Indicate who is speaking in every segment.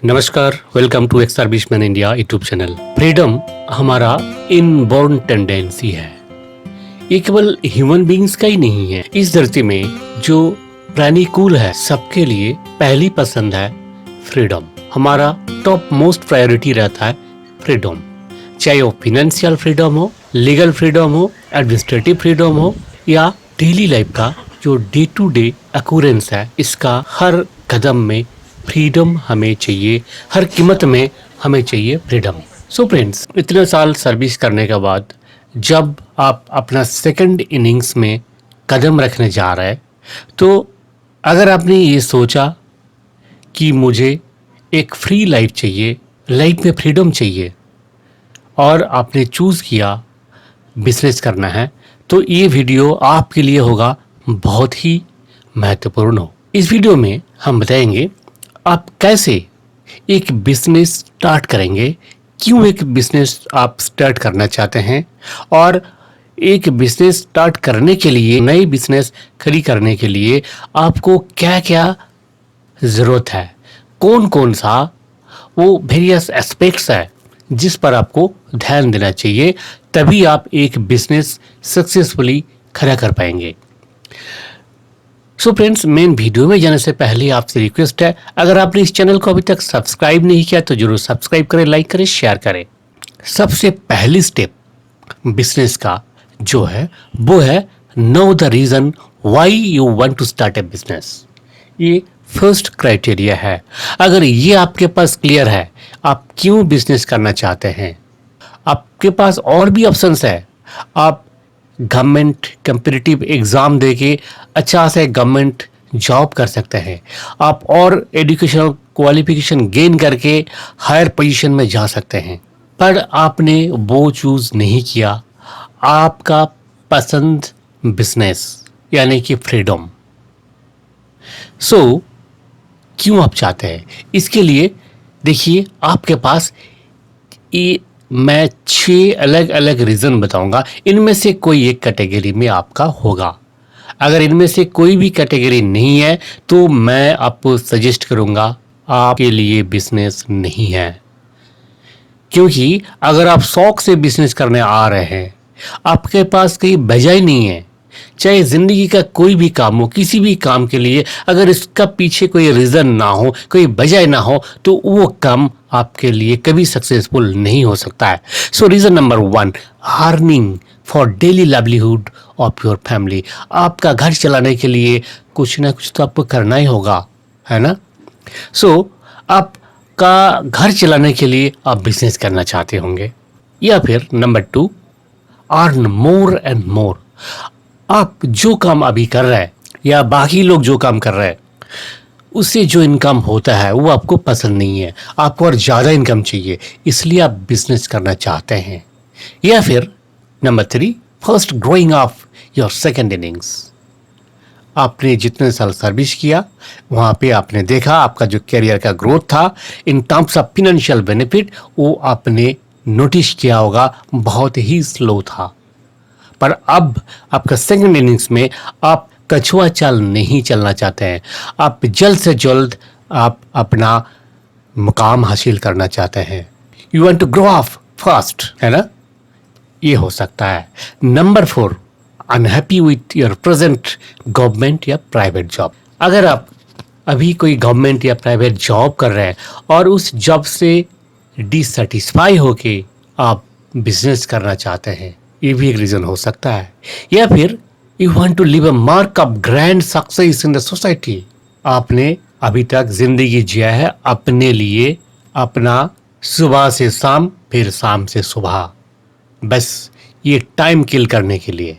Speaker 1: नमस्कार, welcome to exserviceman India YouTube channel. Freedom हमारा inborn tendency है। ये केवल ह्यूमन बींग्स का ही नहीं है। इस धरती में जो प्राणी कुल है सबके लिए पहली पसंद है फ्रीडम। हमारा टॉप मोस्ट प्रायोरिटी रहता है फ्रीडम, चाहे वो फिनेंशियल फ्रीडम हो, लीगल फ्रीडम हो, एडमिनिस्ट्रेटिव फ्रीडम हो या डेली लाइफ का जो डे टू डे अक्यूरेंस है, इसका हर कदम में फ्रीडम हमें चाहिए। हर कीमत में हमें चाहिए फ्रीडम। सो फ्रेंड्स, इतने साल सर्विस करने के बाद जब आप अपना सेकंड इनिंग्स में कदम रखने जा रहे हैं, तो अगर आपने ये सोचा कि मुझे एक फ्री लाइफ चाहिए, लाइफ में फ्रीडम चाहिए, और आपने चूज़ किया बिजनेस करना है, तो ये वीडियो आपके लिए होगा बहुत ही महत्वपूर्ण हो। इस वीडियो में हम बताएंगे आप कैसे एक बिजनेस स्टार्ट करेंगे, क्यों एक बिजनेस आप स्टार्ट करना चाहते हैं, और एक बिजनेस स्टार्ट करने के लिए, नई बिजनेस खड़ी करने के लिए आपको क्या क्या ज़रूरत है, कौन कौन सा वो वेरियस एस्पेक्ट्स है जिस पर आपको ध्यान देना चाहिए, तभी आप एक बिजनेस सक्सेसफुली खड़ा कर पाएंगे। सो फ्रेंड्स, मेन वीडियो में जाने से पहले आपसे रिक्वेस्ट है, अगर आपने इस चैनल को अभी तक सब्सक्राइब नहीं किया तो जरूर सब्सक्राइब करें, लाइक करें, शेयर करें। सबसे पहली स्टेप बिजनेस का जो है वो है no the reason why you want to start a business. ये फर्स्ट क्राइटेरिया है। अगर ये आपके पास क्लियर है, आप क्यों बिजनेस करना चाहते हैं, आपके पास और भी ऑप्शंस है। आप गवर्नमेंट कम्पिटिटिव एग्ज़ाम देके अच्छा से गवर्नमेंट जॉब कर सकते हैं। आप और एजुकेशनल क्वालिफिकेशन गेन करके हायर पोजीशन में जा सकते हैं, पर आपने वो चूज़ नहीं किया। आपका पसंद बिजनेस यानी कि फ्रीडम। सो क्यों आप चाहते हैं, इसके लिए देखिए आपके पास ये मैं 6 अलग अलग रीज़न बताऊंगा। इनमें से कोई एक कैटेगरी में आपका होगा। अगर इनमें से कोई भी कैटेगरी नहीं है तो मैं आपको सजेस्ट करूंगा आपके लिए बिजनेस नहीं है। क्योंकि अगर आप शौक से बिजनेस करने आ रहे हैं, आपके पास कहीं वजह नहीं है, चाहे ज़िंदगी का कोई भी काम हो, किसी भी काम के लिए अगर इसका पीछे कोई रीज़न ना हो, कोई वजह ना हो, तो वो काम आपके लिए कभी सक्सेसफुल नहीं हो सकता है। सो reason number 1, earning for daily livelihood of your family. आपका घर चलाने के लिए कुछ ना कुछ तो आपको करना ही होगा, है ना। सो आपका घर चलाने के लिए आप बिजनेस करना चाहते होंगे। या फिर number 2, earn more and more. आप जो काम अभी कर रहे हैं या बाकी लोग जो काम कर रहे हैं, उससे जो इनकम होता है वो आपको पसंद नहीं है, आपको और ज़्यादा इनकम चाहिए, इसलिए आप बिजनेस करना चाहते हैं। या फिर number 3, first growing of your second innings. आपने जितने साल सर्विस किया वहाँ पे आपने देखा आपका जो कैरियर का ग्रोथ था in terms of financial benefit, वो आपने नोटिस किया होगा बहुत ही स्लो था। पर अब आपका सेकंड इनिंग्स में आप कछुआ चाल नहीं चलना चाहते हैं, आप जल्द से जल्द आप अपना मुकाम हासिल करना चाहते हैं। You want to grow up fast, है ना। ये हो सकता है। Number 4, unhappy with your present government या प्राइवेट जॉब। अगर आप अभी कोई गवर्नमेंट या प्राइवेट जॉब कर रहे हैं और उस जॉब से डिससेटिस्फाई होके आप बिजनेस करना चाहते हैं, ये भी एक रीज़न हो सकता है। या फिर you want to live a mark of grand success in the society. आपने अभी तक जिंदगी जिया है अपने लिए, अपना सुबह से शाम फिर शाम से सुबह, बस ये टाइम किल करने के लिए।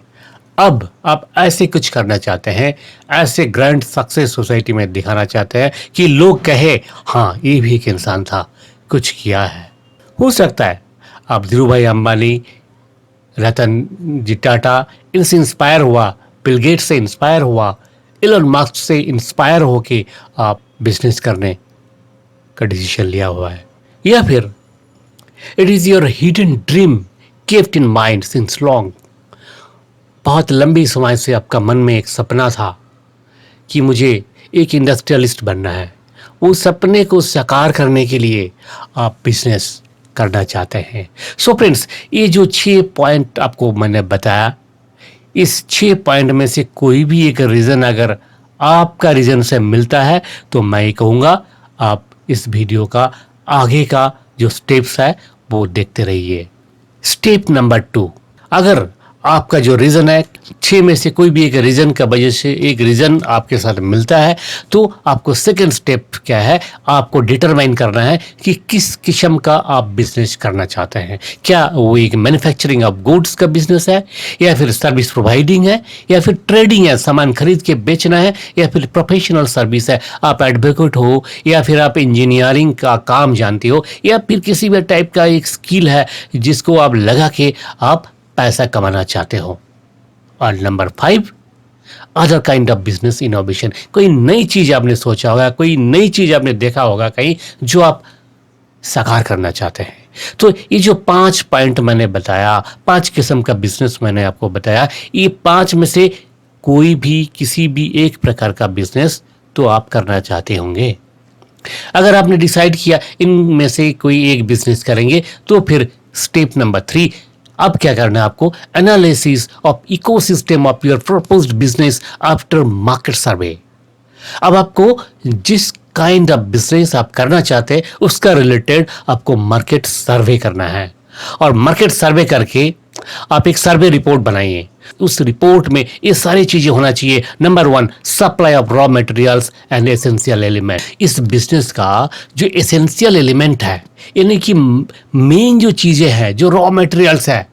Speaker 1: अब आप ऐसे कुछ करना चाहते हैं, ऐसे ग्रैंड सक्सेस सोसाइटी में दिखाना चाहते हैं कि लोग कहे हाँ ये भी एक इंसान था, कुछ किया है। हो सकता है आप धीरूभाई अंबानी, रतन जी टाटा, इनसे इंस्पायर हुआ, बिल गेट्स से इंस्पायर हुआ, इलन मस्क से इंस्पायर होके आप बिजनेस करने का डिसीजन लिया हुआ है। या फिर it is your hidden dream kept in mind since long. बहुत लंबी समय से आपका मन में एक सपना था कि मुझे एक इंडस्ट्रियलिस्ट बनना है, उस सपने को साकार करने के लिए आप बिजनेस करना चाहते हैं। सो फ्रेंड्स, ये जो 6 पॉइंट आपको मैंने बताया, इस 6 पॉइंट में से कोई भी एक रीज़न अगर आपका रीज़न से मिलता है तो मैं ये कहूँगा आप इस वीडियो का आगे का जो स्टेप्स है वो देखते रहिए। स्टेप नंबर 2, अगर आपका जो रीज़न है 6 में से कोई भी एक रीज़न का वजह से एक रीज़न आपके साथ मिलता है तो आपको सेकंड स्टेप क्या है, आपको डिटरमाइन करना है कि किस किस्म का आप बिजनेस करना चाहते हैं। क्या वो एक मैन्युफैक्चरिंग ऑफ गुड्स का बिजनेस है, या फिर सर्विस प्रोवाइडिंग है, या फिर ट्रेडिंग है, सामान खरीद के बेचना है, या फिर प्रोफेशनल सर्विस है, आप एडवोकेट हो, या फिर आप इंजीनियरिंग का काम जानते हो, या फिर किसी भी टाइप का एक स्किल है जिसको आप लगा के आप पैसा कमाना चाहते हो। और number 5, other kind of business innovation, कोई नई चीज आपने सोचा होगा, कोई नई चीज आपने देखा होगा कहीं जो आप साकार करना चाहते हैं। तो ये जो 5 पॉइंट मैंने बताया, 5 किस्म का बिजनेस मैंने आपको बताया, ये 5 में से कोई भी किसी भी एक प्रकार का बिजनेस तो आप करना चाहते होंगे। अगर आपने डिसाइड किया इनमें से कोई एक बिजनेस करेंगे तो फिर स्टेप नंबर 3, अब क्या करना है आपको, analysis of ecosystem of your proposed business after market सर्वे। अब आपको जिस काइंड ऑफ बिजनेस आप करना चाहते हैं उसका रिलेटेड आपको मार्केट सर्वे करना है, और मार्केट सर्वे करके आप एक सर्वे रिपोर्ट बनाइए। उस रिपोर्ट में ये सारी चीजें होना चाहिए। Number 1, supply of raw materials and essential element. इस बिजनेस का जो एसेंशियल एलिमेंट है, यानी कि मेन जो चीजें हैं, जो रॉ मटेरियल्स है,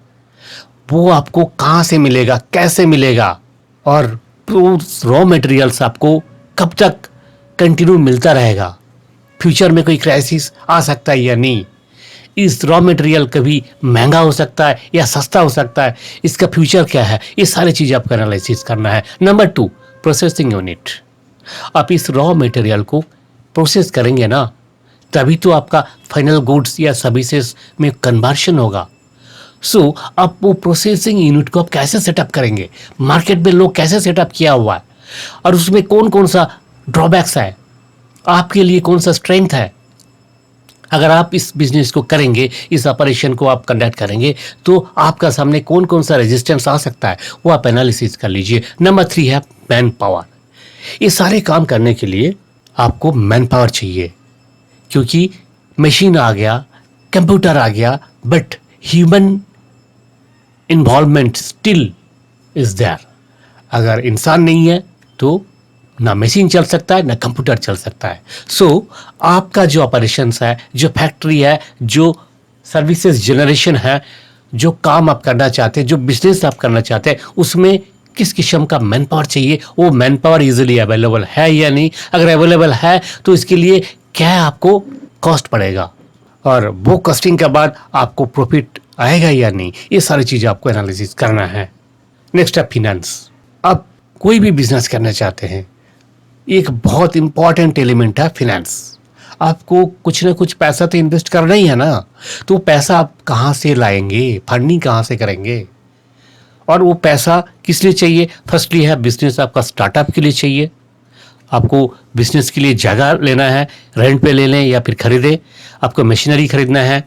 Speaker 1: वो आपको कहाँ से मिलेगा, कैसे मिलेगा, और उस रॉ मटेरियल्स आपको कब तक कंटिन्यू मिलता रहेगा, फ्यूचर में कोई क्राइसिस आ सकता है या नहीं, इस रॉ मटेरियल कभी महंगा हो सकता है या सस्ता हो सकता है, इसका फ्यूचर क्या है, ये सारी चीज़ आपको एनालिसिस करना है। Number 2, processing unit. आप इस रॉ मटेरियल को प्रोसेस करेंगे ना, तभी तो आपका फाइनल गुड्स या सर्विसेज में कन्वर्शन होगा। सो आप वो प्रोसेसिंग यूनिट को आप कैसे सेटअप करेंगे, मार्केट में लोग कैसे सेटअप किया हुआ है, और उसमें कौन कौन सा ड्रॉबैक्स है, आपके लिए कौन सा स्ट्रेंथ है। अगर आप इस बिजनेस को करेंगे, इस ऑपरेशन को आप कंडक्ट करेंगे, तो आपका सामने कौन कौन सा रेजिस्टेंस आ सकता है वो आप एनालिसिस कर लीजिए। नंबर 3 है मैन पावर। ये सारे काम करने के लिए आपको मैन पावर चाहिए, क्योंकि मशीन आ गया, कंप्यूटर आ गया, but human involvement still is there. अगर इंसान नहीं है तो ना मशीन चल सकता है, ना कंप्यूटर चल सकता है। सो आपका जो ऑपरेशंस है, जो फैक्ट्री है, जो सर्विसेज जनरेशन है, जो काम आप करना चाहते हैं, जो बिजनेस आप करना चाहते हैं, उसमें किस किस्म का मैन पावर चाहिए, वो मैन पावर इजीली अवेलेबल है या नहीं। अगर अवेलेबल है तो इसके लिए क्या आपको कॉस्ट पड़ेगा, और वो कॉस्टिंग के बाद आपको प्रॉफिट आएगा या नहीं, ये सारी चीज़ें आपको एनालिसिस करना है। नेक्स्ट है फिनेंस। आप कोई भी बिजनेस करना चाहते हैं, एक बहुत इंपॉर्टेंट एलिमेंट है फिनेंस। आपको कुछ ना कुछ पैसा तो इन्वेस्ट करना ही है ना, तो पैसा आप कहाँ से लाएंगे, फंडिंग कहाँ से करेंगे, और वो पैसा किस लिए चाहिए। फर्स्टली है बिजनेस आपका स्टार्टअप के लिए चाहिए। आपको बिजनेस के लिए जगह लेना है, रेंट पे ले लें या फिर खरीदें। आपको मशीनरी खरीदना है,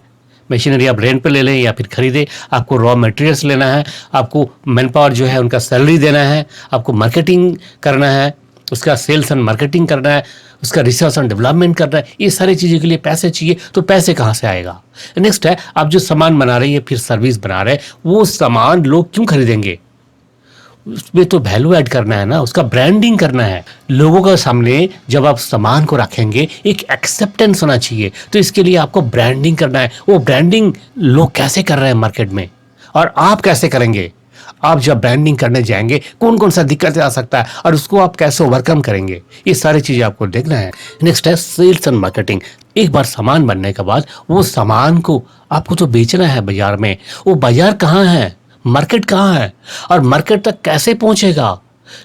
Speaker 1: मशीनरी आप रेंट पे ले लें या फिर खरीदें। आपको रॉ मटेरियल्स लेना है, आपको मैन पावर जो है उनका सैलरी देना है, आपको मार्केटिंग करना है, उसका सेल्स एंड मार्केटिंग करना है, उसका रिसर्च एंड डेवलपमेंट करना है। ये सारी चीज़ों के लिए पैसे चाहिए, तो पैसे कहाँ से आएगा। नेक्स्ट है आप जो सामान बना रहे हैं, फिर सर्विस बना रहे हैं, वो सामान लोग क्यों खरीदेंगे, उसमें तो वैल्यू ऐड करना है ना, उसका ब्रांडिंग करना है। लोगों के सामने जब आप सामान को रखेंगे एक एक्सेप्टेंस होना चाहिए, तो इसके लिए आपको ब्रांडिंग करना है। वो ब्रांडिंग लोग कैसे कर रहे हैं मार्केट में, और आप कैसे करेंगे। आप जब ब्रांडिंग करने जाएंगे कौन कौन सा दिक्कत आ सकता है और उसको आप कैसे ओवरकम करेंगे, ये सारी चीज़ें आपको देखना है। नेक्स्ट है सेल्स एंड मार्केटिंग। एक बार सामान बनने के बाद वो सामान को आपको तो बेचना है बाजार में। वो बाजार कहाँ है, मार्केट कहाँ है, और मार्केट तक कैसे पहुंचेगा,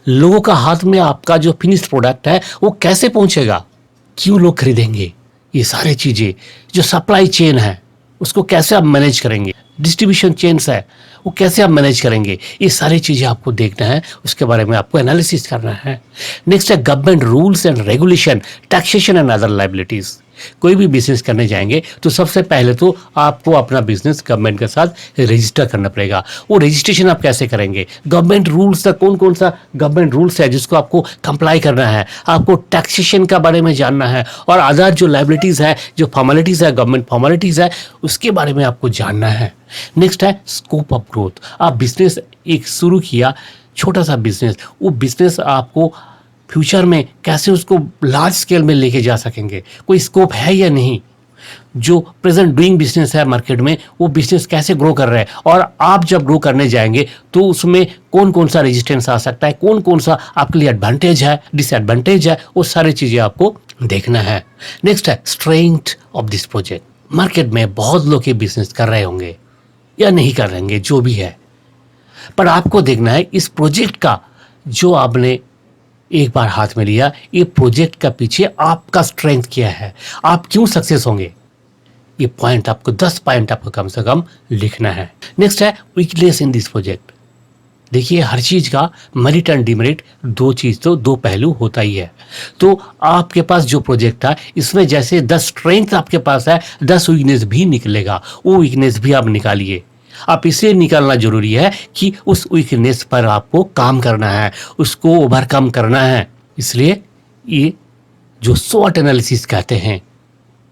Speaker 1: लोगों का हाथ में आपका जो फिनिश्ड प्रोडक्ट है वो कैसे पहुंचेगा, क्यों लोग खरीदेंगे, ये सारी चीज़ें जो सप्लाई चेन है उसको कैसे आप मैनेज करेंगे, डिस्ट्रीब्यूशन चेन्स है वो कैसे आप मैनेज करेंगे, ये सारी चीज़ें आपको देखना है, उसके बारे में आपको एनालिसिस करना है। नेक्स्ट है government rules and regulation, taxation and other liabilities. कोई भी बिजनेस करने जाएंगे तो सबसे पहले तो आपको अपना बिजनेस गवर्नमेंट के साथ रजिस्टर करना पड़ेगा। वो रजिस्ट्रेशन आप कैसे करेंगे, गवर्नमेंट रूल्स का कौन कौन सा गवर्नमेंट रूल्स है जिसको आपको कंप्लाई करना है, आपको टैक्सेशन का बारे में जानना है, और अदर जो लाइबिलिटीज़ है, जो फॉर्मेलिटीज़ है, गवर्नमेंट फॉर्मेलिटीज़ है, उसके बारे में आपको जानना है। नेक्स्ट है स्कोप ऑफ ग्रोथ। आप बिजनेस एक शुरू किया, छोटा सा बिजनेस, वो बिजनेस आपको फ्यूचर में कैसे उसको लार्ज स्केल में लेके जा सकेंगे, कोई स्कोप है या नहीं। जो प्रेजेंट डूइंग बिजनेस है मार्केट में, वो बिजनेस कैसे ग्रो कर रहा है, और आप जब ग्रो करने जाएंगे तो उसमें कौन कौन सा रेजिस्टेंस आ सकता है, कौन कौन सा आपके लिए एडवांटेज है, डिसएडवांटेज है, वो सारी चीज़ें आपको देखना है। नेक्स्ट है strength of this project. Market में बहुत लोग ये बिजनेस कर रहे होंगे या नहीं कर रहे होंगे, जो भी है, पर आपको देखना है इस प्रोजेक्ट का जो आपने एक बार हाथ में लिया, ये प्रोजेक्ट का पीछे आपका स्ट्रेंथ क्या है, आप क्यों सक्सेस होंगे। ये पॉइंट आपको 10 पॉइंट आपको कम से कम लिखना है। नेक्स्ट है वीकनेस इन दिस प्रोजेक्ट। देखिए हर चीज़ का मेरिट एंड डिमेरिट, दो चीज़ तो दो पहलू होता ही है। तो आपके पास जो प्रोजेक्ट था इसमें जैसे 10 स्ट्रेंथ आपके पास है, 10 वीकनेस भी निकलेगा, वो वीकनेस भी आप निकालिए। आप इसे निकालना जरूरी है कि उस वीकनेस पर आपको काम करना है, उसको ओवरकम करना है। इसलिए ये जो SWOT एनालिसिस कहते हैं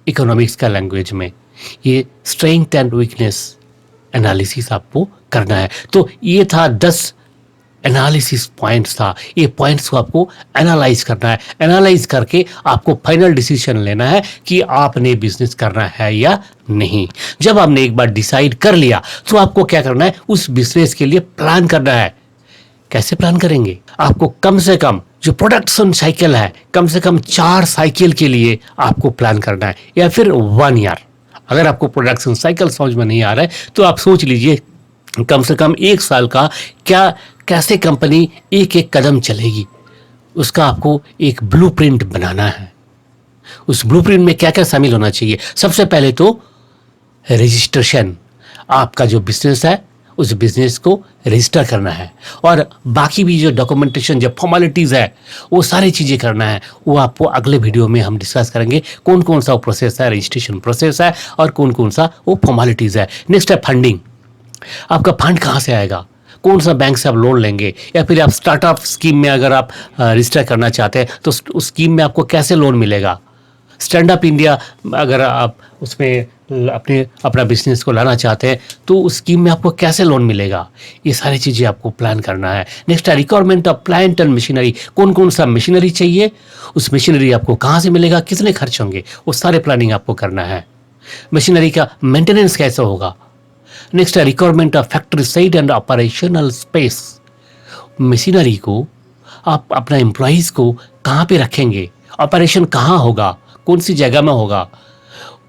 Speaker 1: इकोनॉमिक्स का लैंग्वेज में, ये स्ट्रेंथ एंड वीकनेस एनालिसिस आपको करना है। तो ये था 10 एनालिसिस पॉइंट्स था, ये पॉइंट्स को आपको एनालाइज करना है। एनालाइज करके आपको फाइनल डिसीजन लेना है कि आपने बिजनेस करना है या नहीं। जब आपने एक बार डिसाइड कर लिया तो आपको क्या करना है, उस बिजनेस के लिए प्लान करना है। कैसे प्लान करेंगे, आपको कम से कम जो प्रोडक्शन साइकिल है, कम से कम 4 साइकिल के लिए आपको प्लान करना है, या फिर 1 ईयर। अगर आपको प्रोडक्शन साइकिल समझ में नहीं आ रहा है तो आप सोच लीजिए कम से कम 1 साल का क्या, कैसे कंपनी एक एक कदम चलेगी, उसका आपको एक ब्लूप्रिंट बनाना है। उस ब्लूप्रिंट में क्या क्या शामिल होना चाहिए, सबसे पहले तो रजिस्ट्रेशन, आपका जो बिजनेस है उस बिजनेस को रजिस्टर करना है, और बाकी भी जो डॉक्यूमेंटेशन, जो फॉर्मेलिटीज़ है, वो सारी चीज़ें करना है। वो आपको अगले वीडियो में हम डिस्कस करेंगे, कौन कौन सा वो प्रोसेस है, रजिस्ट्रेशन प्रोसेस है, और कौन कौन सा वो फॉर्मेलिटीज़ है। नेक्स्ट है फंडिंग। आपका फंड कहाँ से आएगा, कौन सा बैंक से आप लोन लेंगे, या फिर आप स्टार्टअप स्कीम में अगर आप रजिस्टर करना चाहते हैं तो उस स्कीम में आपको कैसे लोन मिलेगा। स्टैंड अप इंडिया अगर आप उसमें अपना बिजनेस को लाना चाहते हैं तो उस स्कीम में आपको कैसे लोन मिलेगा, ये सारी चीज़ें आपको प्लान करना है। नेक्स्ट है requirement of plant and machinery, कौन कौन सा मशीनरी चाहिए, उस मशीनरी आपको कहाँ से मिलेगा, कितने खर्च होंगे, वो सारे प्लानिंग आपको करना है। मशीनरी का मेंटेनेंस कैसे होगा। नेक्स्ट है requirement of factory site and operational space. Machinery को आप अपना एम्प्लॉयज़ को कहाँ पे रखेंगे, ऑपरेशन कहाँ होगा, कौन सी जगह में होगा,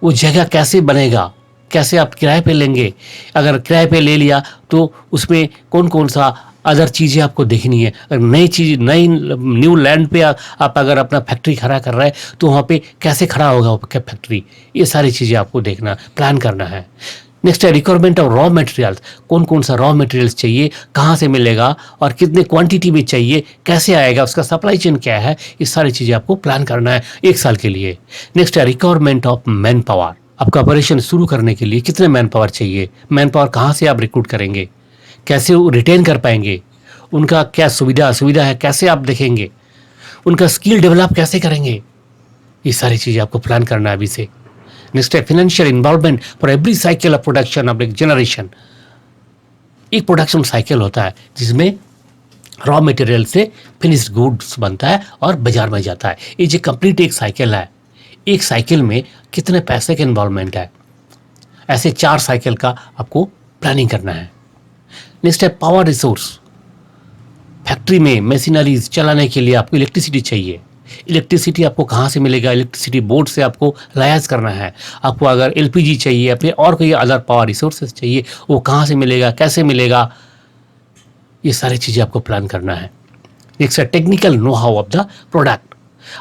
Speaker 1: वो जगह कैसे बनेगा, कैसे आप किराए पे लेंगे, अगर किराए पे ले लिया तो उसमें कौन कौन सा अदर चीज़ें आपको देखनी है। अगर नई चीज़, नई न्यू लैंड पे आप अगर अपना फैक्ट्री खड़ा कर रहे हैं तो वहाँ पे कैसे खड़ा होगा वो फैक्ट्री, ये सारी चीज़ें आपको देखना, प्लान करना है। नेक्स्ट है रिक्वायरमेंट ऑफ रॉ मटेरियल्स, कौन कौन सा रॉ मटेरियल्स चाहिए, कहाँ से मिलेगा, और कितने क्वांटिटी में चाहिए, कैसे आएगा, उसका सप्लाई चेन क्या है, ये सारी चीज़ें आपको प्लान करना है 1 साल के लिए। नेक्स्ट है रिक्वायरमेंट ऑफ मैन पावर, आपका ऑपरेशन शुरू करने के लिए कितने मैन पावर चाहिए, मैन पावर कहाँ से आप रिक्रूट करेंगे, कैसे वो रिटेन कर पाएंगे, उनका क्या सुविधा असुविधा है, कैसे आप देखेंगे, उनका स्किल डेवलप कैसे करेंगे, ये सारी चीज़ें आपको प्लान करना है अभी से। नेक्स्ट है financial involvement for every cycle of production of एक जनरेशन। एक प्रोडक्शन साइकिल होता है जिसमें रॉ मटेरियल से फिनिश्ड गुड्स बनता है और बाजार में जाता है। ये जो कंप्लीट एक साइकिल है, एक साइकिल में कितने पैसे का इन्वॉल्वमेंट है, ऐसे 4 साइकिल का आपको प्लानिंग करना है। नेक्स्ट है पावर रिसोर्स, फैक्ट्री में मशीनरीज चलाने के लिए आपको इलेक्ट्रिसिटी चाहिए। इलेक्ट्रिसिटी आपको कहाँ से मिलेगा, इलेक्ट्रिसिटी बोर्ड से आपको लायाज करना है। आपको अगर एलपीजी चाहिए या फिर और कोई अदर पावर रिसोर्सेज चाहिए, वो कहाँ से मिलेगा, कैसे मिलेगा, ये सारी चीज़ें आपको प्लान करना है। नेक्स्ट है technical know how of the product,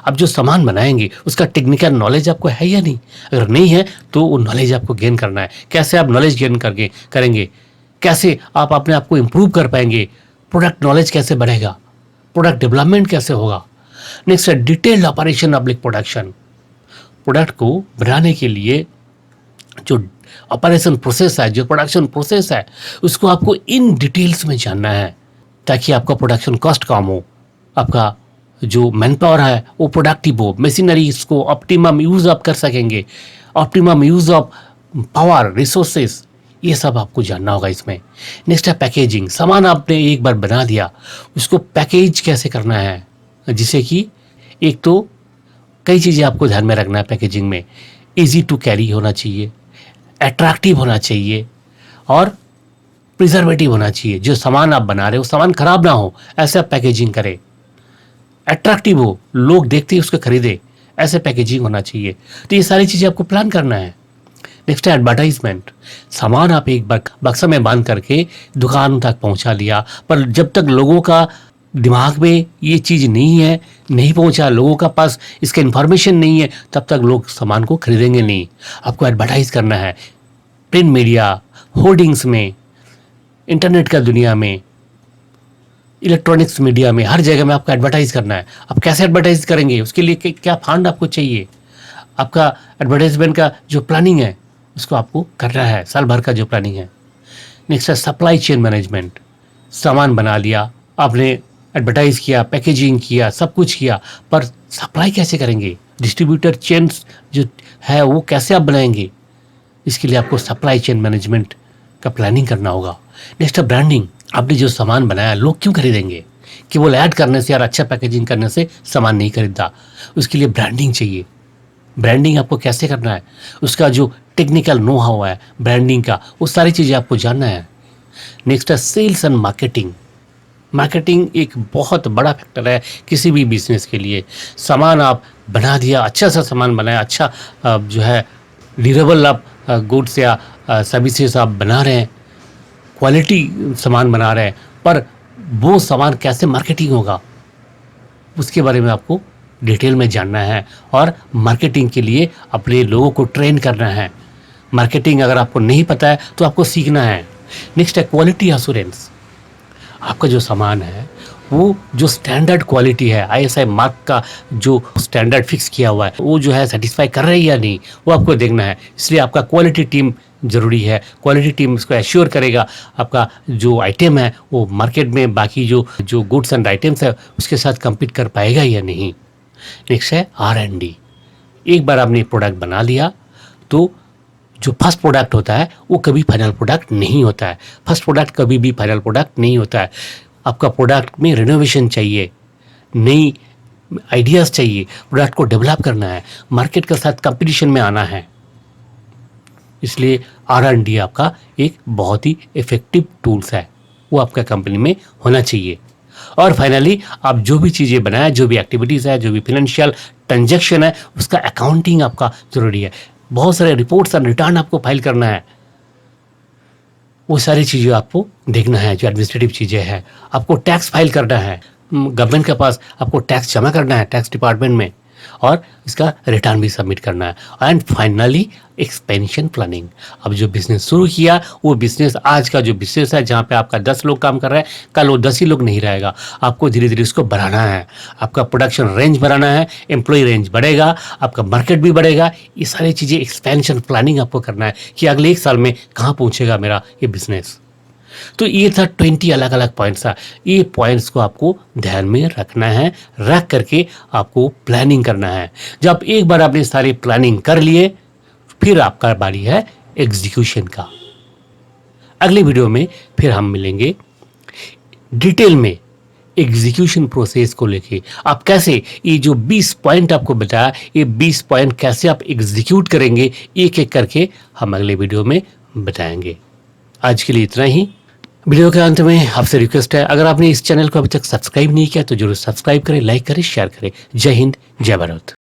Speaker 1: आप जो सामान बनाएंगे उसका टेक्निकल नॉलेज आपको है या नहीं? अगर नहीं है तो वो नॉलेज आपको गेन करना है। कैसे आप नॉलेज गेन करके करेंगे? कैसे आप अपने आप को इम्प्रूव कर पाएंगे? प्रोडक्ट नॉलेज कैसे बढ़ेगा? प्रोडक्ट डेवलपमेंट कैसे होगा? नेक्स्ट है detailed operation public production. Product को बनाने के लिए जो ऑपरेशन प्रोसेस है, जो प्रोडक्शन प्रोसेस है, उसको आपको इन डिटेल्स में जानना है ताकि आपका प्रोडक्शन कॉस्ट कम हो, आपका जो मैन पावर है वो प्रोडक्टिव हो, मशीनरीज को ऑप्टिमम यूज आप कर सकेंगे, optimum use of power resources, ये सब आपको जानना होगा इसमें। नेक्स्ट है पैकेजिंग। सामान आपने एक बार बना दिया, उसको पैकेज कैसे करना है, जिससे कि एक तो कई चीज़ें आपको ध्यान में रखना है पैकेजिंग में। इजी टू कैरी होना चाहिए, अट्रैक्टिव होना चाहिए और प्रिजर्वेटिव होना चाहिए। जो सामान आप बना रहे हो सामान खराब ना हो, ऐसे आप पैकेजिंग करें। अट्रैक्टिव हो, लोग देखते ही उसको खरीदे, ऐसे पैकेजिंग होना चाहिए। तो ये सारी चीज़ें आपको प्लान करना है। नेक्स्ट है एडवर्टाइजमेंट। सामान आप एक बक्सा में बांध करके दुकान तक पहुंचा लिया, पर जब तक लोगों का दिमाग में ये चीज़ नहीं है, नहीं पहुंचा, लोगों का पास इसका इन्फॉर्मेशन नहीं है, तब तक लोग सामान को खरीदेंगे नहीं। आपको एडवर्टाइज करना है प्रिंट मीडिया, होर्डिंग्स में, इंटरनेट का दुनिया में, इलेक्ट्रॉनिक्स मीडिया में, हर जगह में आपको एडवर्टाइज करना है। आप कैसे एडवर्टाइज करेंगे, उसके लिए क्या फंड आपको चाहिए? आपका एडवर्टाइजमेंट का जो प्लानिंग है उसको आपको करना है, साल भर का जो प्लानिंग है। नेक्स्ट है सप्लाई चेन मैनेजमेंट। सामान बना लिया आपने, एडवर्टाइज किया, पैकेजिंग किया, सब कुछ किया, पर सप्लाई कैसे करेंगे? डिस्ट्रीब्यूटर चेन्स जो है वो कैसे आप बनाएंगे? इसके लिए आपको सप्लाई चेन मैनेजमेंट का प्लानिंग करना होगा। नेक्स्ट है ब्रांडिंग। आपने जो सामान बनाया लोग क्यों खरीदेंगे? केवल ऐड करने से और अच्छा पैकेजिंग करने से सामान नहीं खरीदता, उसके लिए ब्रांडिंग चाहिए। ब्रांडिंग आपको कैसे करना है, उसका जो टेक्निकल नो हाउ है ब्रांडिंग का, वो सारी चीज़ें आपको जानना है। नेक्स्ट है सेल्स एंड मार्केटिंग। मार्केटिंग एक बहुत बड़ा फैक्टर है किसी भी बिजनेस के लिए। सामान आप बना दिया, अच्छा सा सामान बनाया, अच्छा जो है ड्यूरेबल आप गुड्स या सर्विसेज आप बना रहे हैं, क्वालिटी सामान बना रहे हैं, पर वो सामान कैसे मार्केटिंग होगा उसके बारे में आपको डिटेल में जानना है और मार्केटिंग के लिए अपने लोगों को ट्रेन करना है। मार्केटिंग अगर आपको नहीं पता है तो आपको सीखना है। नेक्स्ट है क्वालिटी एश्योरेंस। आपका जो सामान है वो जो स्टैंडर्ड क्वालिटी है, आईएसआई मार्क का जो स्टैंडर्ड फिक्स किया हुआ है, वो जो है सेटिस्फाई कर रही है या नहीं, वो आपको देखना है। इसलिए आपका क्वालिटी टीम ज़रूरी है। क्वालिटी टीम इसको एश्योर करेगा आपका जो आइटम है वो मार्केट में बाकी जो गुड्स एंड आइटम्स है उसके साथ compete कर पाएगा या नहीं। नेक्स्ट है R&D। एक बार आपने प्रोडक्ट बना लिया तो जो फर्स्ट प्रोडक्ट होता है वो कभी फाइनल प्रोडक्ट नहीं होता है। फर्स्ट प्रोडक्ट कभी भी फाइनल प्रोडक्ट नहीं होता है। आपका प्रोडक्ट में रिनोवेशन चाहिए, नई आइडियाज़ चाहिए, प्रोडक्ट को डेवलप करना है, मार्केट के साथ कंपटीशन में आना है। इसलिए R&D आपका एक बहुत ही इफ़ेक्टिव टूल्स है, वो आपका कंपनी में होना चाहिए। और फाइनली आप जो भी चीज़ें बनाए, जो भी एक्टिविटीज़ है, जो भी फाइनेंशियल ट्रांजैक्शन है, उसका अकाउंटिंग आपका ज़रूरी है। बहुत सारे रिपोर्ट्स और रिटर्न आपको फाइल करना है, वो सारी चीज़ें आपको देखना है। जो एडमिनिस्ट्रेटिव चीज़ें हैं, आपको टैक्स फाइल करना है, गवर्नमेंट के पास आपको टैक्स जमा करना है टैक्स डिपार्टमेंट में, और इसका रिटर्न भी सबमिट करना है। And finally expansion planning. अब जो बिज़नेस शुरू किया वो बिज़नेस, आज का जो बिज़नेस है जहाँ पे आपका 10 लोग काम कर रहे हैं, कल वो 10 ही लोग नहीं रहेगा। आपको धीरे धीरे इसको बढ़ाना है, आपका प्रोडक्शन रेंज बढ़ाना है, एम्प्लॉय रेंज बढ़ेगा, आपका मार्केट भी बढ़ेगा। ये सारी चीज़ें एक्सपेंशन प्लानिंग आपको करना है कि अगले 1 साल में कहाँ पहुँचेगा मेरा ये बिज़नेस। तो ये था 20 अलग अलग पॉइंट्स था। ये पॉइंट्स को आपको ध्यान में रखना है, रख करके आपको प्लानिंग करना है। जब एक बार आपने सारी प्लानिंग कर लिए, फिर आपका बारी है एग्जीक्यूशन का। अगले वीडियो में फिर हम मिलेंगे डिटेल में एग्जीक्यूशन प्रोसेस को लेके। आप कैसे ये जो 20 पॉइंट आपको बताया, ये 20 पॉइंट कैसे आप एग्जीक्यूट करेंगे एक एक करके हम अगले वीडियो में बताएंगे। आज के लिए इतना ही। वीडियो के अंत में आपसे रिक्वेस्ट है, अगर आपने इस चैनल को अभी तक सब्सक्राइब नहीं किया तो जरूर सब्सक्राइब करें, लाइक करें, शेयर करें। जय हिंद, जय भारत।